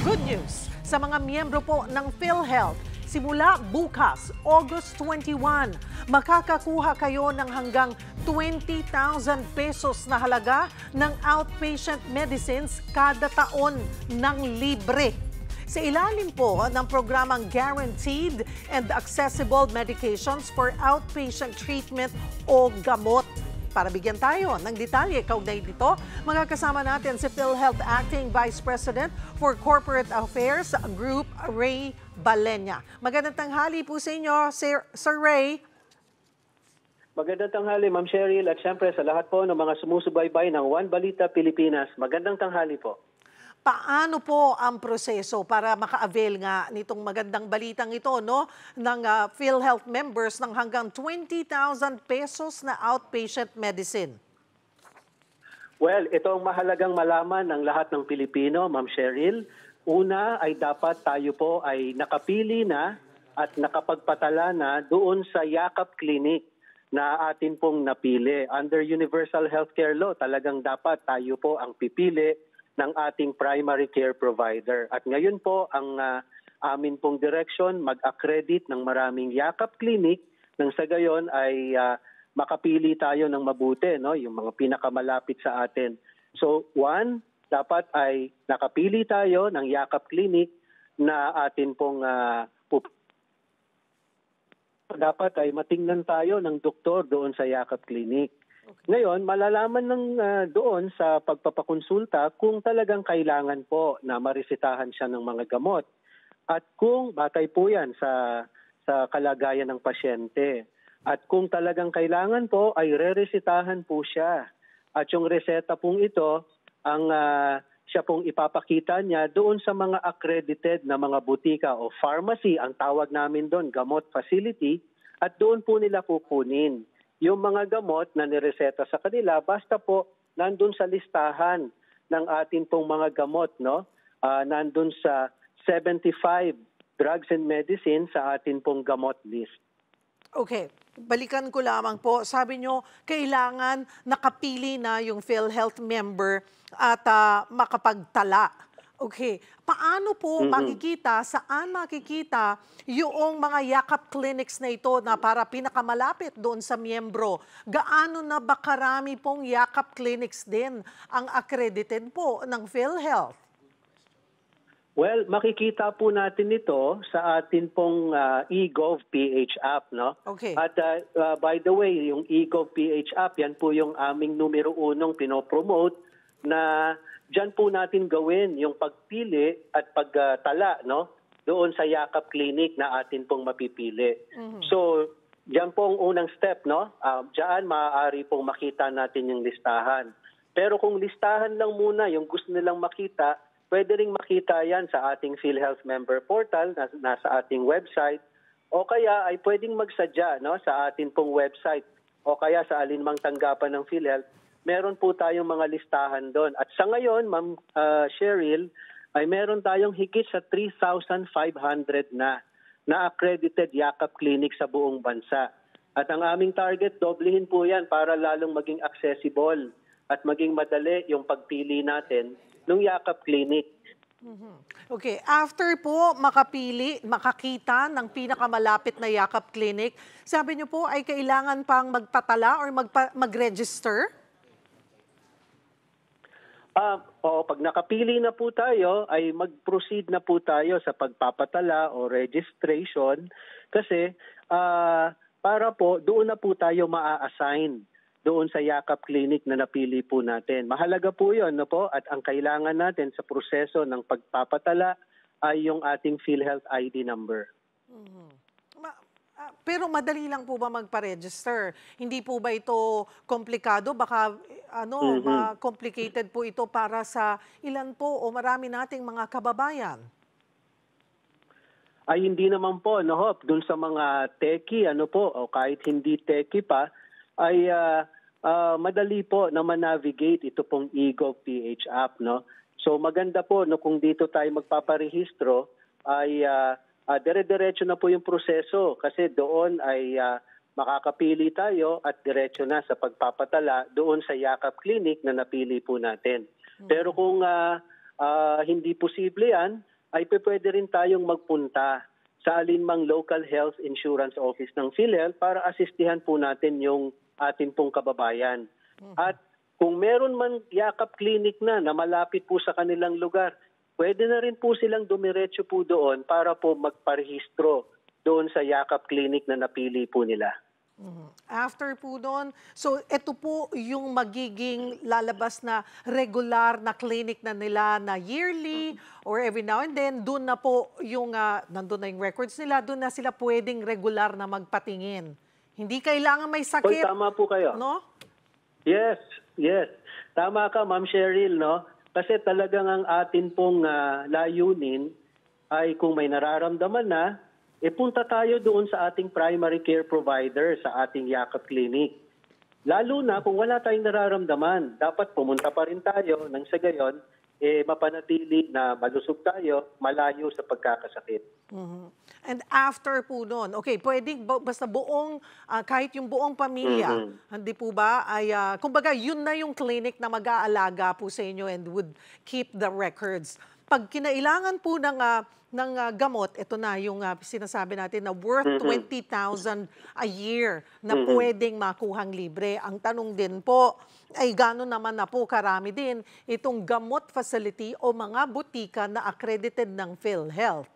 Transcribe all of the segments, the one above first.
Good news sa mga miyembro po ng PhilHealth. Simula bukas, August 21, makakakuha kayo ng hanggang 20,000 pesos na halaga ng outpatient medicines kada taon ng libre. Sa ilalim po ng programang Guaranteed and Accessible Medications for Outpatient Treatment o GAMOT. Para bigyan tayo ng detalye kaugnay dito, magkakasama natin si PhilHealth Acting Vice President for Corporate Affairs Group, Ray Balenya. Magandang tanghali po sa inyo, Sir Ray. Magandang tanghali, Ma'am Cheryl, at siyempre sa lahat po ng mga sumusubaybay ng One Balita Pilipinas. Magandang tanghali po. Paano po ang proseso para maka-avail nga nitong magandang balitang ito, no, ng PhilHealth members ng hanggang 20,000 pesos na outpatient medicine? Well, ito ang mahalagang malaman ng lahat ng Pilipino, Ma'am Cheryl. Una ay dapat tayo po ay nakapili na at nakapagpatala na doon sa Yakap Clinic na atin pong napili. Under Universal Healthcare Law, talagang dapat tayo po ang pipili ng ating primary care provider. At ngayon po, ang amin pong direction, mag-accredit ng maraming Yakap Clinic nang sa gayon ay makapili tayo ng mabuti, no? Yung mga pinakamalapit sa atin. So, one, dapat ay nakapili tayo ng Yakap Clinic na atin pong dapat ay matingnan tayo ng doktor doon sa Yakap Clinic. Ngayon, malalaman ng doon sa pagpapakonsulta kung talagang kailangan po na maresetahan siya ng mga gamot. At kung batay po yan sa kalagayan ng pasyente. At kung talagang kailangan po ay reresetahan po siya. At yung reseta pong ito, ang siya pong ipapakita niya doon sa mga accredited na mga butika o pharmacy, ang tawag namin doon, gamot facility, at doon po nila kukunin yung mga gamot na nireseta sa kanila, basta po nandun sa listahan ng atin pong mga gamot, no? Nandun sa 75 drugs and medicine sa atin pong gamot list. Okay, balikan ko lamang po. Sabi nyo, kailangan nakapili na yung PhilHealth member at makapagtala. Okay, paano po makikita, saan makikita yung mga Yakap clinics na ito na para pinakamalapit doon sa miyembro? Gaano na ba karami pong Yakap clinics din ang accredited po ng PhilHealth? Well, makikita po natin ito sa atin pong eGov.ph app, no? Okay. At by the way, yung eGov.ph app, yan po yung aming numero unong pinopromote na diyan po natin gawin yung pagpili at pagtala, no? Doon sa Yakap Clinic na atin pong mapipili. So, diyan po ang unang step, no? Diyan maaari pong makita natin yung listahan. Pero kung listahan lang muna yung gusto nilang makita, pwede ring makita yan sa ating PhilHealth member portal na nasa ating website, o kaya ay pwedeng magsadya, no, sa ating pong website o kaya sa alinmang tanggapan ng PhilHealth. Meron po tayong mga listahan doon. At sa ngayon, Ma'am Cheryl, ay meron tayong higit sa 3,500 na accredited Yakap Clinic sa buong bansa. At ang aming target, doblehin po yan para lalong maging accessible at maging madali yung pagpili natin ng Yakap Clinic. Okay, after po makakita ng pinakamalapit na Yakap Clinic, sabi niyo po ay kailangan pang magpatala or mag-register? Pag nakapili na po tayo, ay mag-proceed na po tayo sa pagpapatala o registration kasi para po doon na po tayo maa-assign doon sa Yakap Clinic na napili po natin. Mahalaga po yun, no po? At ang kailangan natin sa proseso ng pagpapatala ay yung ating PhilHealth ID number. Pero madali lang po ba magpa-register? Hindi po ba ito komplikado? Baka complicated po ito para sa ilan po o marami nating mga kababayan? Ay hindi naman po, no, doon sa mga techie, o kahit hindi techie pa, ay madali po na ma-navigate ito pong eGov.ph app, no? So maganda po no kung dito tayo magpaparehistro ay dire-diretso na po yung proseso kasi doon ay makakapili tayo at diretso na sa pagpapatala doon sa Yakap Clinic na napili po natin. Pero kung hindi posible yan, ay pwede rin tayong magpunta sa alinmang local health insurance office ng PhilHealth para asistihan po natin yung ating pong kababayan. At kung meron man Yakap Clinic na malapit po sa kanilang lugar, pwede na rin po silang dumiretso po doon para po magparehistro doon sa Yakap Clinic na napili po nila. After po doon, so ito po yung magiging lalabas na regular na clinic na nila na yearly or every now and then, doon na po yung, nandun na yung records nila, doon na sila pwedeng regular na magpatingin. Hindi kailangan may sakit. Tama po kayo. No? Yes. Tama ka, Ma'am Cheryl, no? Kasi talagang ang atin pong layunin ay kung may nararamdaman na, punta tayo doon sa ating primary care provider sa ating Yakap Clinic. Lalo na kung wala tayong nararamdaman, dapat pumunta pa rin tayo nang sa gayon, mapanatili na malusog tayo, malayo sa pagkakasakit. And after po noon, okay, pwedeng basta buong, kahit yung buong pamilya, hindi po ba, ay, kumbaga yun na yung clinic na mag-aalaga po sa inyo and would keep the records. Pag kinailangan po ng gamot, ito na yung sinasabi natin na worth 20,000 a year na pwedeng makuhang libre. Ang tanong din po ay gano'n naman na po karami din itong gamot facility o mga butika na accredited ng PhilHealth.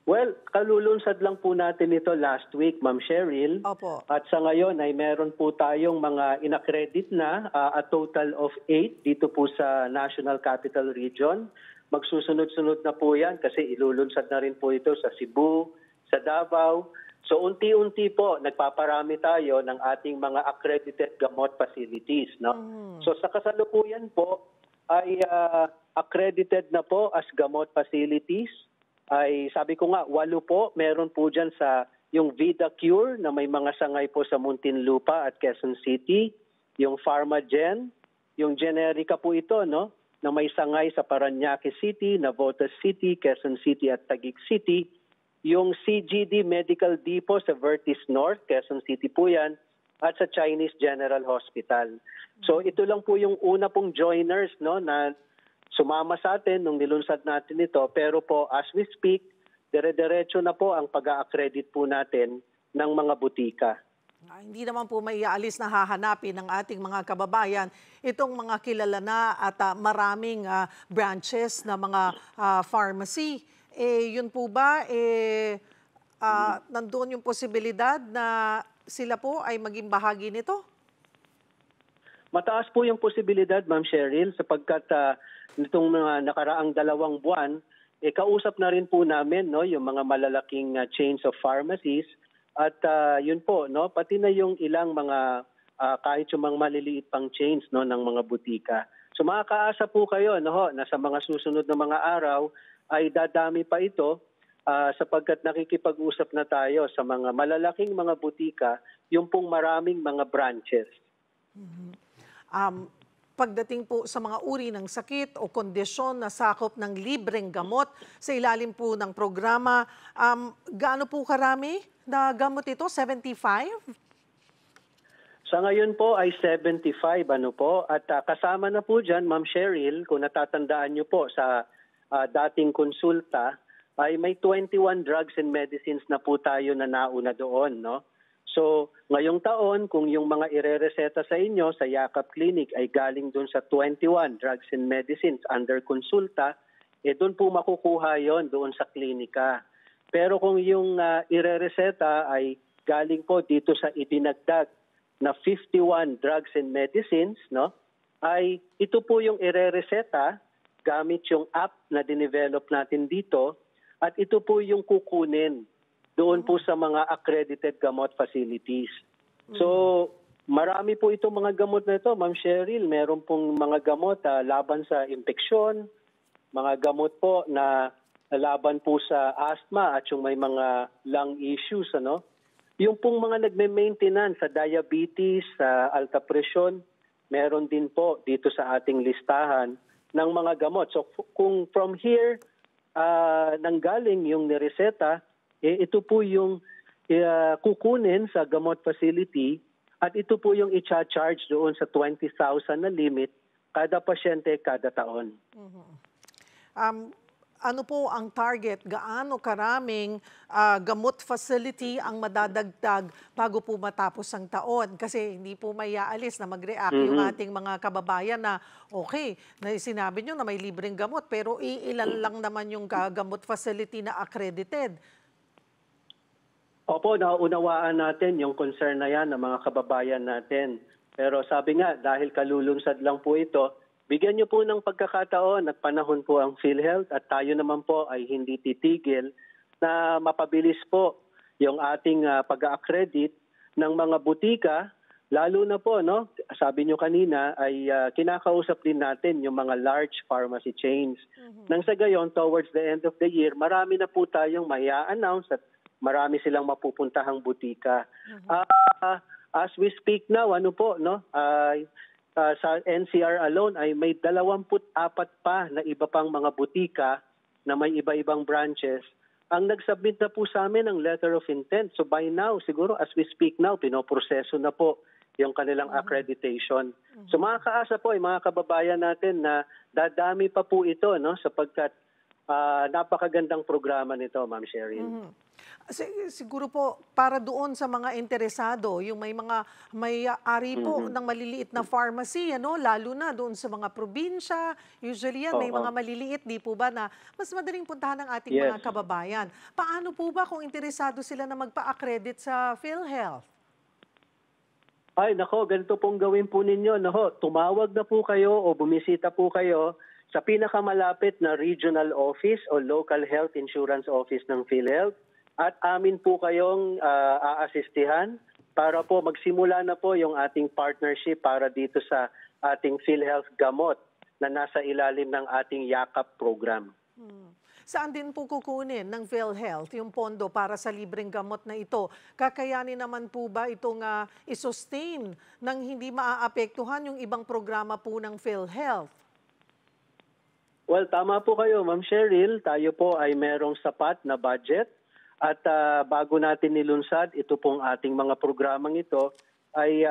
Well, kalulunsad lang po natin ito last week, Ma'am Cheryl. Opo. At sa ngayon ay meron po tayong mga inaccredit na, a total of 8 dito po sa National Capital Region. Magsusunod-sunod na po yan kasi ilulunsad na rin po ito sa Cebu, sa Davao. So unti-unti po nagpaparami tayo ng ating mga accredited gamot facilities. No? So sa kasalukuyan po ay accredited na po as gamot facilities. Ay sabi ko nga, 8 po, meron po dyan sa yung Vida Cure na may mga sangay po sa Muntinlupa at Quezon City, yung PharmaGen, yung Generica po ito, no? Na may sangay sa Parañaque City, Navotas City, Quezon City at Taguig City, yung CGD Medical Depot sa Vertis North, Quezon City po yan, at sa Chinese General Hospital. So ito lang po yung una pong joiners, no, na sumama sa atin nung nilunsad natin ito, pero po as we speak, dire-diretso na po ang pag-a-accredit po natin ng mga butika. Hindi naman po maiaalis na hahanapin ng ating mga kababayan itong mga kilala na at maraming branches na mga pharmacy. Yun po ba, nandoon yung posibilidad na sila po ay maging bahagi nito? Mataas po yung posibilidad, Ma'am Cheryl, sapagkat nitong mga nakaraang 2 buwan, kausap na rin po namin, no, yung mga malalaking chains of pharmacies at yun po, no, pati na yung ilang mga kahit yung mga maliliit pang chains, no, ng mga butika. So makakaasa po kayo, no, na sa mga susunod na mga araw ay dadami pa ito sapagkat nakikipag-usap na tayo sa mga malalaking mga butika, yung pong maraming mga branches. Pagdating po sa mga uri ng sakit o kondisyon na sakop ng libreng gamot sa ilalim po ng programa, gaano po karami na gamot ito? 75? Sa ngayon po ay 75 at kasama na po dyan, Ma'am Cheryl, kung natatandaan niyo po sa dating konsulta, ay may 21 drugs and medicines na po tayo na nauna doon, no? So, ngayong taon, kung yung mga irereseta sa inyo sa Yakap Clinic ay galing doon sa 21 drugs and medicines under konsulta, doon po makukuha yon doon sa klinika. Pero kung yung irereseta ay galing po dito sa idinagdag na 51 drugs and medicines, no, ay ito po yung irereseta gamit yung app na dinevelop natin dito at ito po yung kukunin doon po sa mga accredited gamot facilities. So, marami po itong mga gamot na ito, Ma'am Cheryl. Meron pong mga gamot laban sa impeksyon, mga gamot po na laban po sa asthma at yung may mga lung issues, ano? Yung pong mga nagme-maintenance sa diabetes, sa alta presyon, meron din po dito sa ating listahan ng mga gamot. So, kung from here nanggaling yung nireseta, ito po yung kukunin sa gamot facility at ito po yung i-charge doon sa 20,000 na limit kada pasyente kada taon. ano po ang target? Gaano karaming gamot facility ang madadagdag bago po matapos ang taon? Kasi hindi po may aalis na mag-react yung ating mga kababayan na okay, na sinabi nyo na may libreng gamot pero ilan lang naman yung gamot facility na accredited. Opo, nauunawaan natin yung concern na yan ng mga kababayan natin. Pero sabi nga, dahil kalulunsad lang po ito, bigyan niyo po ng pagkakataon at panahon po ang PhilHealth at tayo naman po ay hindi titigil na mapabilis po yung ating pag-accredit ng mga butika, lalo na po, no, sabi niyo kanina, ay kinakausap din natin yung mga large pharmacy chains. Nang sa gayon, towards the end of the year, marami na po tayong maya-announce at marami silang mapupuntahang butika. As we speak now, ano po, no, sa NCR alone ay may 24 pa na iba pang mga butika na may iba-ibang branches ang nagsubmit na po sa amin ng letter of intent. So by now, siguro as we speak now, pinoproseso na po yung kanilang accreditation. So makakaasa po mga kababayan natin na dadami pa po ito, no, sapagkat napakagandang programa nito, Ma'am Sheryl. Siguro po para doon sa mga interesado, yung may ari po ng maliliit na pharmacy, ano, lalo na doon sa mga probinsya, usually yan may mga maliliit, di po ba, na mas madaling puntahan ng ating mga kababayan. Paano po ba kung interesado sila na magpa-accredit sa PhilHealth? Ay, nako, ganito pong gawin po ninyo. Nako, tumawag na po kayo o bumisita po kayo sa pinakamalapit na regional office o local health insurance office ng PhilHealth. At amin po kayong aasistihan para po magsimula na po yung ating partnership para dito sa ating PhilHealth Gamot na nasa ilalim ng ating YAKAP program. Saan din po kukunin ng PhilHealth yung pondo para sa libreng gamot na ito? Kakayanin naman po ba itong i-sustain nang hindi maaapektuhan yung ibang programa po ng PhilHealth? Well, tama po kayo, Ma'am Sheryl. Tayo po ay merong sapat na budget. At bago natin nilunsad, ito pong ating mga programang ito ay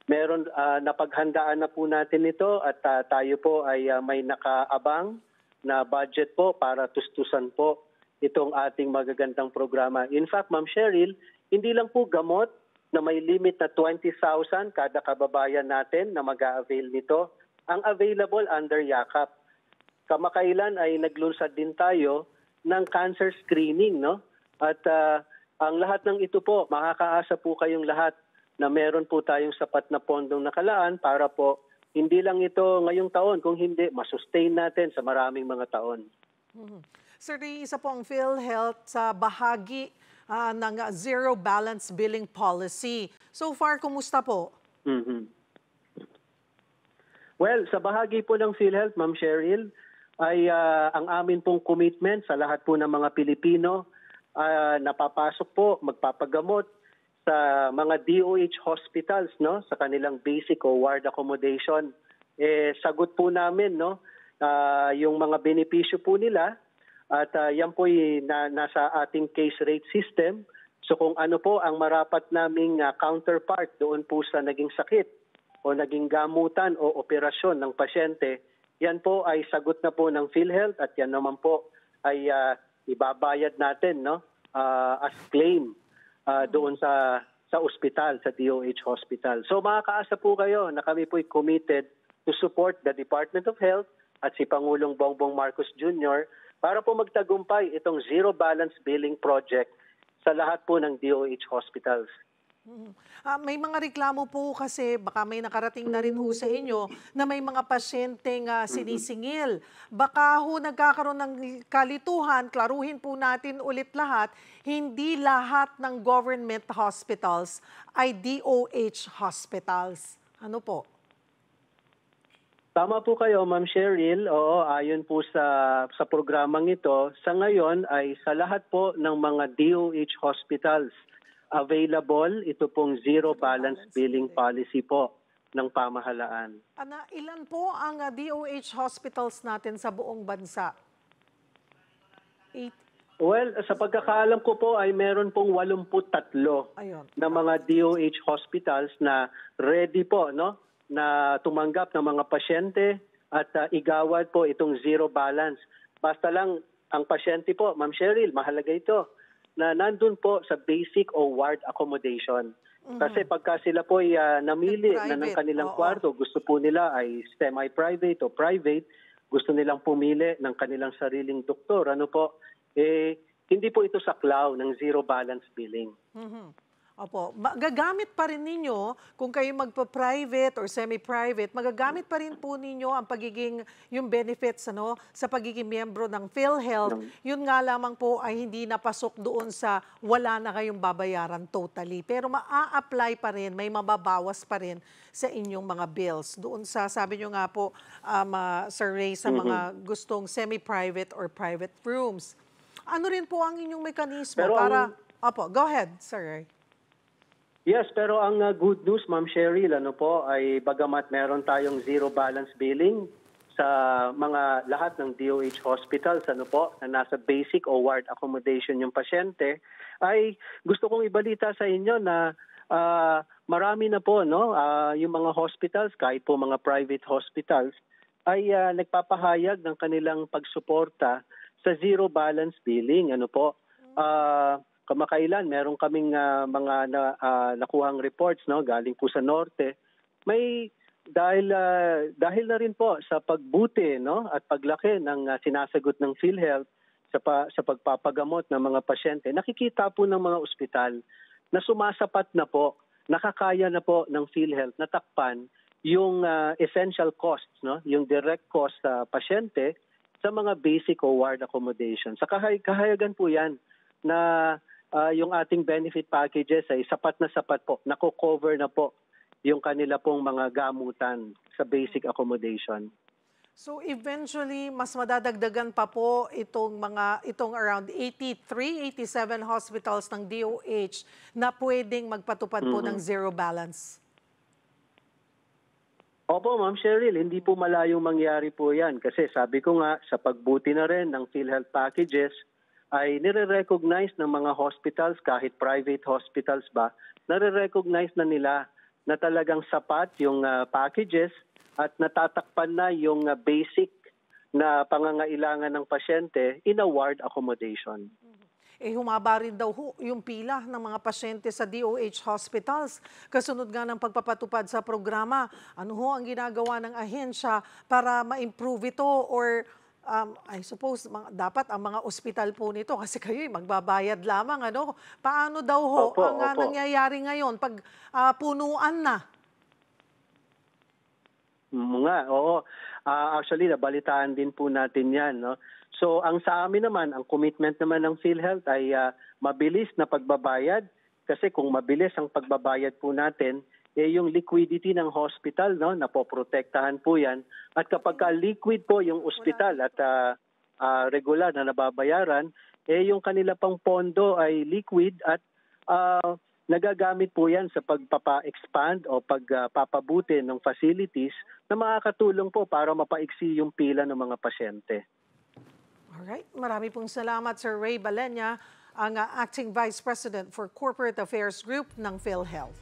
meron napaghandaan na po natin ito at tayo po ay may nakaabang na budget po para tustusan po itong ating magagandang programa. In fact, Ma'am Sheryl, hindi lang po gamot na may limit na 20,000 kada kababayan natin na mag-a-avail nito. Ang available under YAKAP. Kamakailan ay naglunsad din tayo ng cancer screening, no? At ang lahat ng ito po, makakaasa po kayong lahat na meron po tayong sapat na pondong nakalaan para po hindi lang ito ngayong taon, kung hindi, masustain natin sa maraming mga taon. Sir, isa po ang PhilHealth sa bahagi ng zero balance billing policy. So far, kumusta po? Well, sa bahagi po ng PhilHealth, Ma'am Sheryl, ay ang amin pong commitment sa lahat po ng mga Pilipino napapasok po, magpapagamot sa mga DOH hospitals, no, sa kanilang basic o ward accommodation. Sagot po namin, no, yung mga benepisyo po nila at yan po nasa ating case rate system. So kung ano po ang marapat naming counterpart doon po sa naging sakit o naging gamutan o operasyon ng pasyente, yan po ay sagot na po ng PhilHealth at yan naman po ay ibabayad natin, no, as claim doon sa ospital, sa DOH hospital. So makakaasa po kayo na kami po ay committed to support the Department of Health at si Pangulong Bongbong Marcos Jr. para po magtagumpay itong zero balance billing project sa lahat po ng DOH hospitals. May mga reklamo po kasi, baka may nakarating na rin ho sa inyo, na may mga pasyenteng sinisingil. Baka ho nagkakaroon ng kalituhan, klaruhin po natin ulit lahat, hindi lahat ng government hospitals ay DOH hospitals. Ano po? Tama po kayo, Ma'am Sheryl. Oo, ayon po sa programang ito, sa ngayon ay sa lahat po ng mga DOH hospitals available, ito pong zero balance billing policy po ng pamahalaan. Ilan po ang DOH hospitals natin sa buong bansa? Well, sa pagkakaalam ko po ay meron pong 83 na mga DOH hospitals na ready po, no, na tumanggap ng mga pasyente at igawad po itong zero balance. Basta lang ang pasyente po, Ma'am Cheryl, mahalaga ito, na nandun po sa basic o ward accommodation. Kasi pagka sila po ay namili na ng Private, kanilang oo. kwarto, gusto po nila ay semi-private o private, gusto nilang pumili ng kanilang sariling doktor. Ano po, hindi po ito saklaw ng zero balance billing. Opo, magagamit pa rin ninyo kung kayo magpa-private or semi-private, magagamit pa rin po ninyo ang pagiging, yung benefits sa pagiging miyembro ng PhilHealth. Yun nga lamang po ay hindi napasok doon sa wala na kayong babayaran totally. Pero maa-apply pa rin, may mababawas pa rin sa inyong mga bills. Doon sa, sabi nyo nga po, Sir Ray, sa mga gustong semi-private or private rooms. Ano rin po ang inyong mekanismo Pero para... Opo, go ahead, Sir Ray. Yes, pero ang good news, Ma'am Cheryl, ay bagamat meron tayong zero balance billing sa mga lahat ng DOH hospitals, na nasa basic o ward accommodation yung pasyente, ay gusto kong ibalita sa inyo na marami na po, yung mga hospitals, kahit po mga private hospitals, ay nagpapahayag ng kanilang pagsuporta sa zero balance billing. Kamakailan, meron kaming mga nakuhang reports galing po sa Norte. May dahil na rin po sa pagbuti at paglaki ng sinasagot ng PhilHealth sa pagpapagamot ng mga pasyente, nakikita po ng mga ospital na sumasapat na po, nakakaya na po ng PhilHealth na takpan yung essential costs, yung direct cost sa pasyente sa mga basic o ward accommodation. Sa kahayagan po yan na yung ating benefit packages ay sapat po, nako-cover na po yung kanila pong mga gamutan sa basic accommodation. So eventually, mas madadagdagan pa po itong around 83, 87 hospitals ng DOH na pwedeng magpatupad po ng zero balance. Opo, Ma'am Cheryl, hindi po malayong mangyari po yan kasi sabi ko nga, sa pagbuti na rin ng PhilHealth packages, ay nire-recognize ng mga hospitals, kahit private hospitals ba, nire-recognize na nila na talagang sapat yung packages at natatakpan na yung basic na pangangailangan ng pasyente in a ward accommodation. Humaba rin daw yung pila ng mga pasyente sa DOH hospitals. Kasunod nga ng pagpapatupad sa programa, ano ang ginagawa ng ahensya para ma-improve ito or I suppose dapat ang mga ospital po nito kasi kayo magbabayad lamang Paano daw Opo. nangyayari ngayon pag punuan na? Oo. Actually, nabalitaan din po natin 'yan, So, ang sa amin naman, ang commitment naman ng PhilHealth ay mabilis na pagbabayad kasi kung mabilis ang pagbabayad po natin, yung liquidity ng hospital, napoprotektahan po yan. At kapag liquid po yung ospital at regular na nababayaran, yung kanila pang pondo ay liquid at nagagamit po yan sa pagpapa-expand o pagpapabuti ng facilities na makakatulong po para mapaiksi yung pila ng mga pasyente. Alright, marami pong salamat Sir Ray Balenya, ang Acting Vice President for Corporate Affairs Group ng PhilHealth.